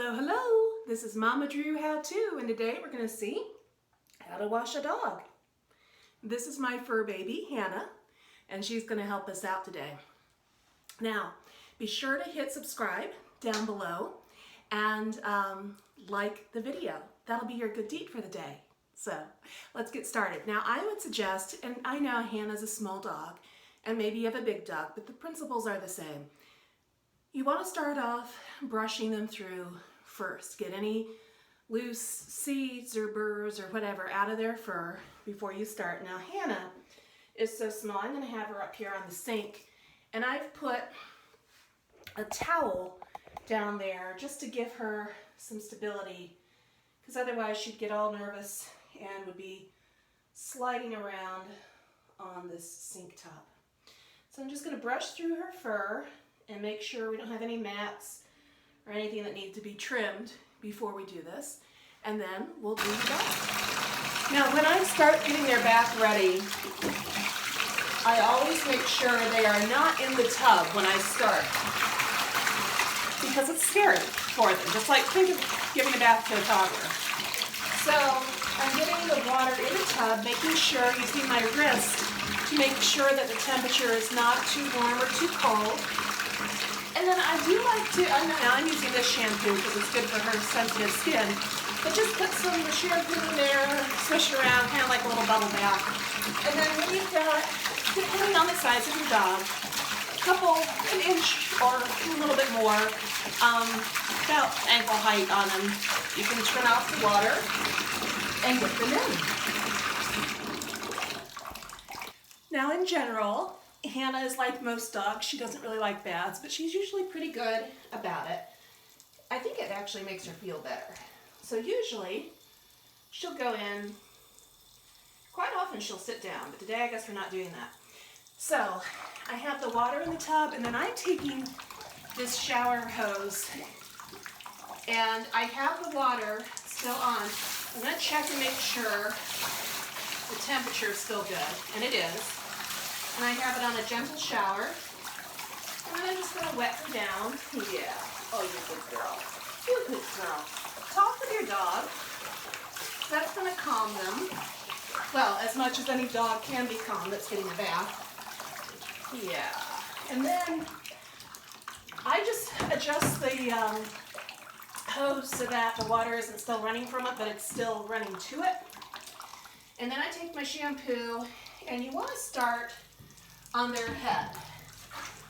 Hello, hello. This is Mama Drew How To, and today we're going to see how to wash a dog. This is my fur baby, Hannah, and she's going to help us out today. Now, be sure to hit subscribe down below and like the video. That'll be your good deed for the day. So, let's get started. Now, I would suggest, and I know Hannah's a small dog, and maybe you have a big dog, but the principles are the same. You want to start off brushing them through first. Get any loose seeds or burrs or whatever out of their fur before you start. Now Hannah is so small, I'm going to have her up here on the sink, and I've put a towel down there just to give her some stability, because otherwise she'd get all nervous and would be sliding around on this sink top. So I'm just going to brush through her fur and make sure we don't have any mats or anything that needs to be trimmed before we do this. And then we'll do the bath. Now when I start getting their bath ready, I always make sure they are not in the tub when I start, because it's scary for them. Just like think of giving a bath to a toddler. So I'm getting the water in the tub, making sure, using my wrist to make sure that the temperature is not too warm or too cold. And then I do like to, I'm using this shampoo because it's good for her sensitive skin, but just put some shampoo in there, swish it around, kind of like a little bubble bath. And then when you've got, depending on the size of your dog, an inch or a little bit more, about ankle height on them, you can turn off the water and get them in. Now in general, Hannah is like most dogs. She doesn't really like baths, but she's usually pretty good about it. I think it actually makes her feel better. So usually she'll go in, quite often she'll sit down, but today I guess we're not doing that. So I have the water in the tub, and then I'm taking this shower hose, and I have the water still on. I'm going to check and make sure the temperature is still good, and it is. And I have it on a gentle shower. And then I'm just going to wet her down. Yeah. Oh, you're a good girl. You're a good girl. Talk with your dog. That's going to calm them. Well, as much as any dog can be calm that's getting a bath. Yeah. And then I just adjust the hose so that the water isn't still running from it, but it's still running to it. And then I take my shampoo, and you want to start on their head.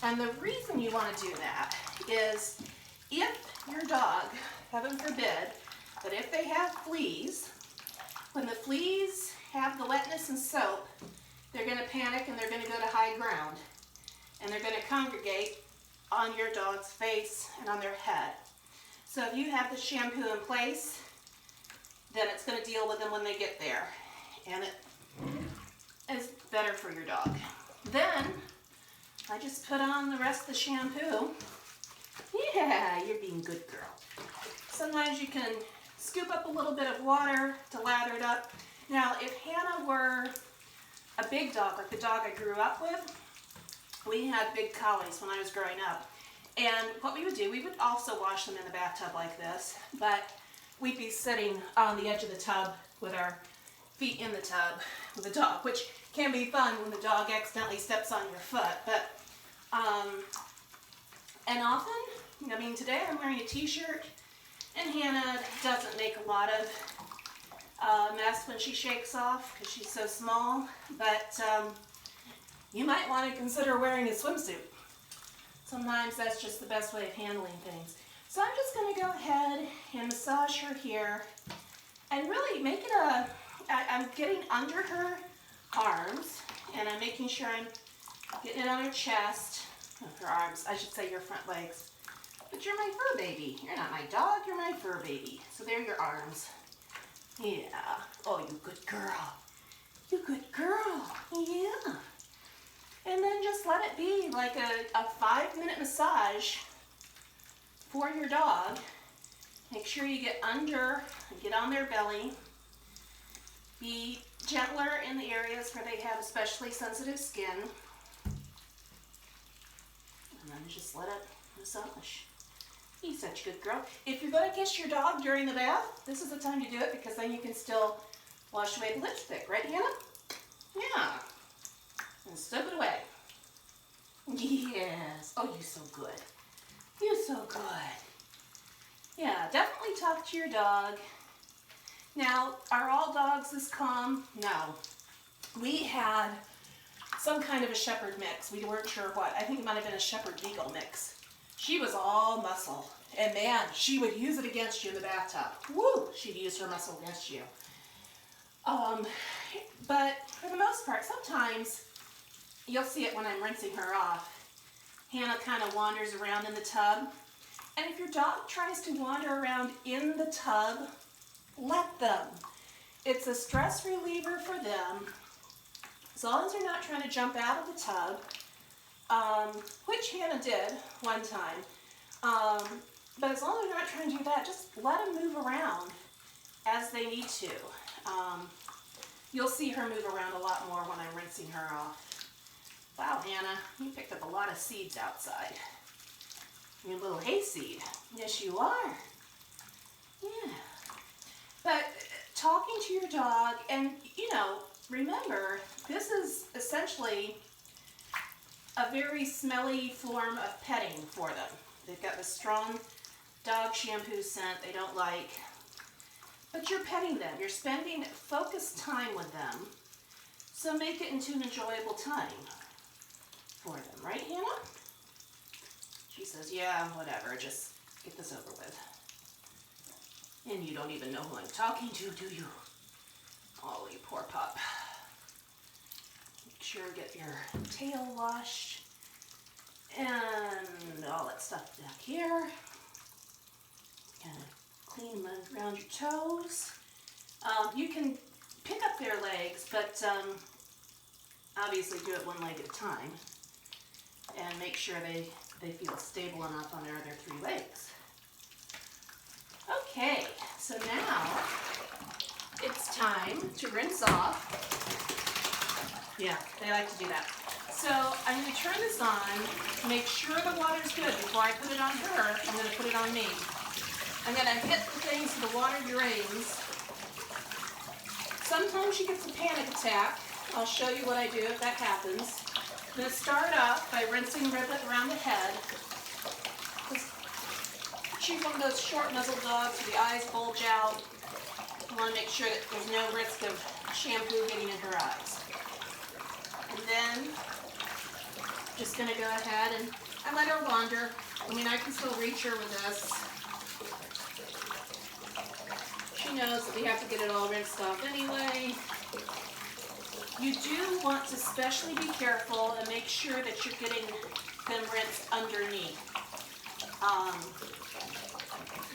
And the reason you want to do that is if your dog, heaven forbid, but if they have fleas, when the fleas have the wetness and soap, they're going to panic and they're going to go to high ground. And they're going to congregate on your dog's face and on their head. So if you have the shampoo in place, then it's going to deal with them when they get there. And it is better for your dog. Then I just put on the rest of the shampoo. Yeah, you're being a good girl. Sometimes you can scoop up a little bit of water to lather it up. Now, if Hannah were a big dog, like the dog I grew up with, we had big collies when I was growing up. And what we would do, we would also wash them in the bathtub like this, but we'd be sitting on the edge of the tub with our feet in the tub with the dog, which can be fun when the dog accidentally steps on your foot. But and often, I mean, today I'm wearing a t-shirt, and Hannah doesn't make a lot of mess when she shakes off because she's so small. But you might want to consider wearing a swimsuit. Sometimes that's just the best way of handling things. So I'm just going to go ahead and massage her here, and really make it I'm getting under her arms, and I'm making sure I'm getting it on her chest, her arms, I should say your front legs. But you're my fur baby. You're not my dog, you're my fur baby. So there are your arms. Yeah. Oh, you good girl. You good girl. Yeah. And then just let it be like a 5-minute massage for your dog. Make sure you get under and get on their belly. Be gentler in the areas where they have especially sensitive skin. And then just let it massage. He's such a good girl. If you're going to kiss your dog during the bath, this is the time to do it because then you can still wash away the lipstick. Right, Hannah? Yeah. And soak it away. Yes. Oh, you're so good. You're so good. Yeah, definitely talk to your dog. Now, are all dogs this calm? No. We had some kind of a shepherd mix. We weren't sure what. I think it might have been a shepherd beagle mix. She was all muscle. And man, she would use it against you in the bathtub. Woo! She'd use her muscle against you. But for the most part, sometimes you'll see it when I'm rinsing her off. Hannah kind of wanders around in the tub. And if your dog tries to wander around in the tub, let them. It's a stress reliever for them. As long as they're not trying to jump out of the tub, which Hannah did one time. But as long as they're not trying to do that, just let them move around as they need to. You'll see her move around a lot more when I'm rinsing her off. Wow, Hannah, you picked up a lot of seeds outside. You're a little hayseed. Yes, you are. Yeah. But talking to your dog, and remember, this is essentially a very smelly form of petting for them. They've got this strong dog shampoo scent they don't like. But you're petting them. You're spending focused time with them. So make it into an enjoyable time for them. Right, Hannah? She says, yeah, whatever. Just get this over with. And you don't even know who I'm talking to, do you? Oh, you poor pup. Make sure to get your tail washed. And all that stuff back here. Kind of clean them around your toes. You can pick up their legs, but obviously do it one leg at a time. And make sure they feel stable enough on their other three legs. Okay, so now it's time to rinse off. Yeah, they like to do that. So I'm going to turn this on, make sure the water's good before I put it on her. I'm going to put it on me. I'm going to hit the thing so the water drains. Sometimes she gets a panic attack. I'll show you what I do if that happens. I'm going to start off by rinsing around the head. She's one of those short-muzzled dogs where the eyes bulge out. You want to make sure that there's no risk of shampoo getting in her eyes. And then, just going to go ahead and I let her wander. I mean, I can still reach her with this. She knows that we have to get it all rinsed off anyway. You do want to especially be careful and make sure that you're getting them rinsed underneath.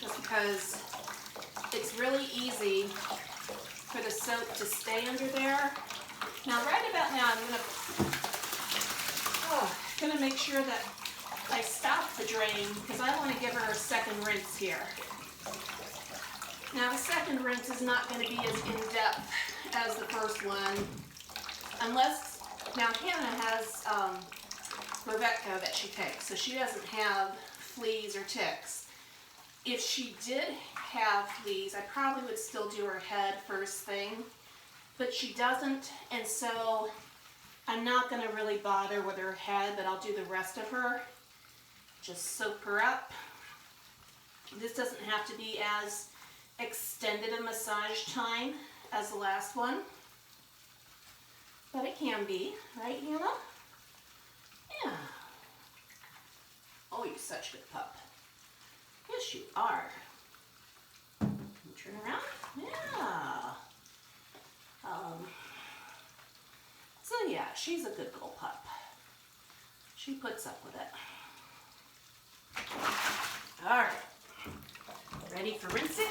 Just because it's really easy for the soap to stay under there. Now, right about now, I'm gonna make sure that I stop the drain because I want to give her a second rinse here. Now, the second rinse is not going to be as in-depth as the first one, unless, now Hannah has Revetco that she takes, so she doesn't have fleas or ticks. If she did have fleas, I probably would still do her head first thing, but she doesn't, and so I'm not going to really bother with her head, but I'll do the rest of her. Just soak her up. This doesn't have to be as extended a massage time as the last one, but it can be, right, Hannah? Yeah. Oh, you're such a good pup. Yes, you are. Turn around. Yeah. So yeah, she's a good little pup. She puts up with it. All right. Ready for rinsing?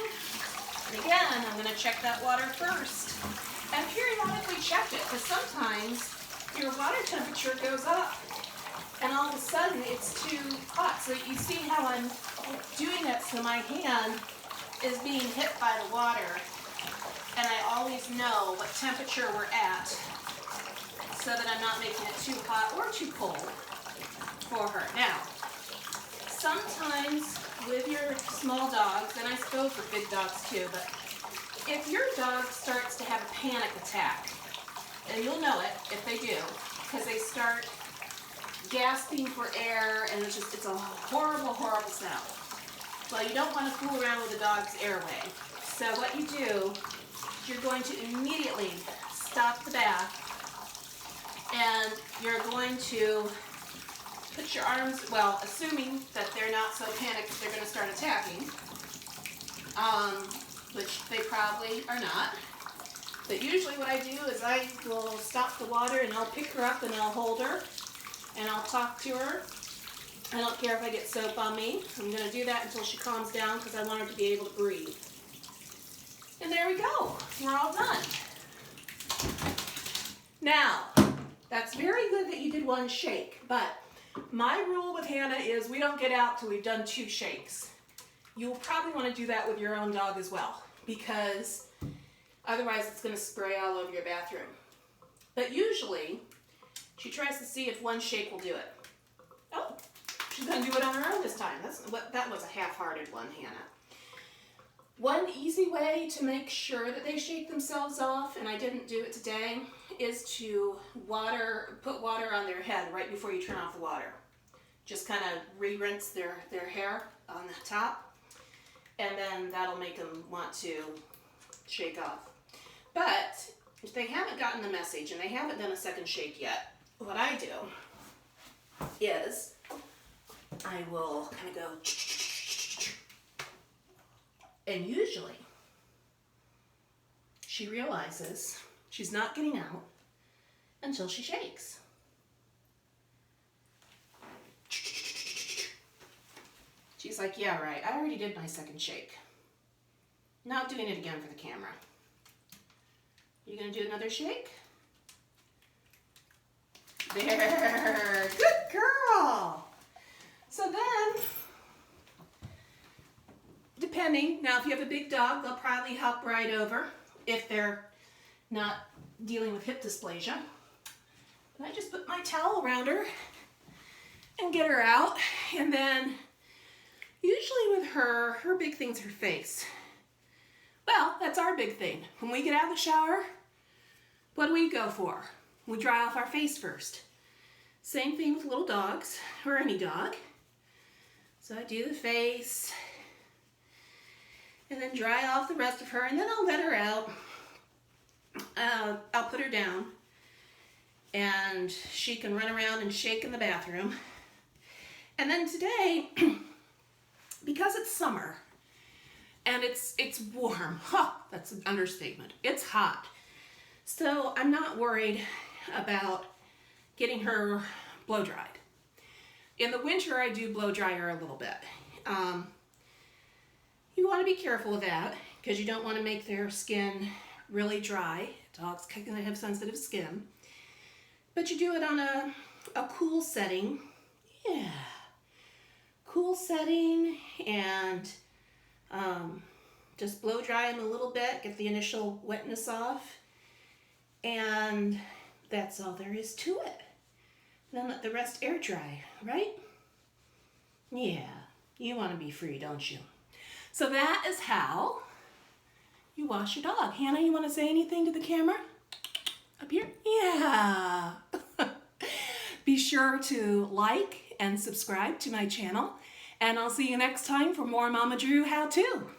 And again, I'm going to check that water first. And periodically check it, because sometimes your water temperature goes up and all of a sudden it's too hot. So you see how I'm doing that so my hand is being hit by the water, and I always know what temperature we're at so that I'm not making it too hot or too cold for her. Now, sometimes with your small dogs, and I suppose with big dogs too, but if your dog starts to have a panic attack, and you'll know it if they do, because they start gasping for air, and it's a horrible, horrible sound. Well, you don't want to fool around with the dog's airway. So what you do, you're going to immediately stop the bath, and you're going to put your arms, well, assuming that they're not so panicked that they're going to start attacking, which they probably are not. But usually what I do is I will stop the water and I'll pick her up and I'll hold her and I'll talk to her. I don't care if I get soap on me. I'm going to do that until she calms down because I want her to be able to breathe. And there we go. We're all done. Now, that's very good that you did one shake, but my rule with Hannah is we don't get out till we've done 2 shakes. You'll probably want to do that with your own dog as well, because otherwise it's going to spray all over your bathroom. But usually, she tries to see if 1 shake will do it. Oh, she's going to do it on her own this time. That was a half-hearted one, Hannah. One easy way to make sure that they shake themselves off, and I didn't do it today, is to put water on their head right before you turn off the water. Just kind of re-rinse their hair on the top, and then that'll make them want to shake off. But if they haven't gotten the message and they haven't done a second shake yet, what I do is I will kind of go, and usually she realizes she's not getting out until she shakes. She's like, yeah, right, I already did my second shake. Not doing it again for the camera. You gonna do another shake? There, good girl. So then, depending, now if you have a big dog, they'll probably hop right over if they're not dealing with hip dysplasia. And I just put my towel around her and get her out. And then, usually with her big thing's her face. Well, that's our big thing. When we get out of the shower, what do we go for? We dry off our face first. Same thing with little dogs, or any dog. So I do the face, and then dry off the rest of her, and then I'll let her out. I'll put her down, and she can run around and shake in the bathroom. And then today, because it's summer, and it's warm, that's an understatement, it's hot. So I'm not worried about getting her blow dried. In the winter, I do blow dry her a little bit. You want to be careful with that because you don't want to make their skin really dry. Dogs can have sensitive skin. But you do it on a cool setting. Yeah. Cool setting, and just blow dry them a little bit, get the initial wetness off. And that's all there is to it. Then let the rest air dry, right? Yeah, you want to be free, don't you? So that is how you wash your dog. Hannah, you want to say anything to the camera? Up here? Yeah. Be sure to like and subscribe to my channel, and I'll see you next time for more Mama Drew how-to.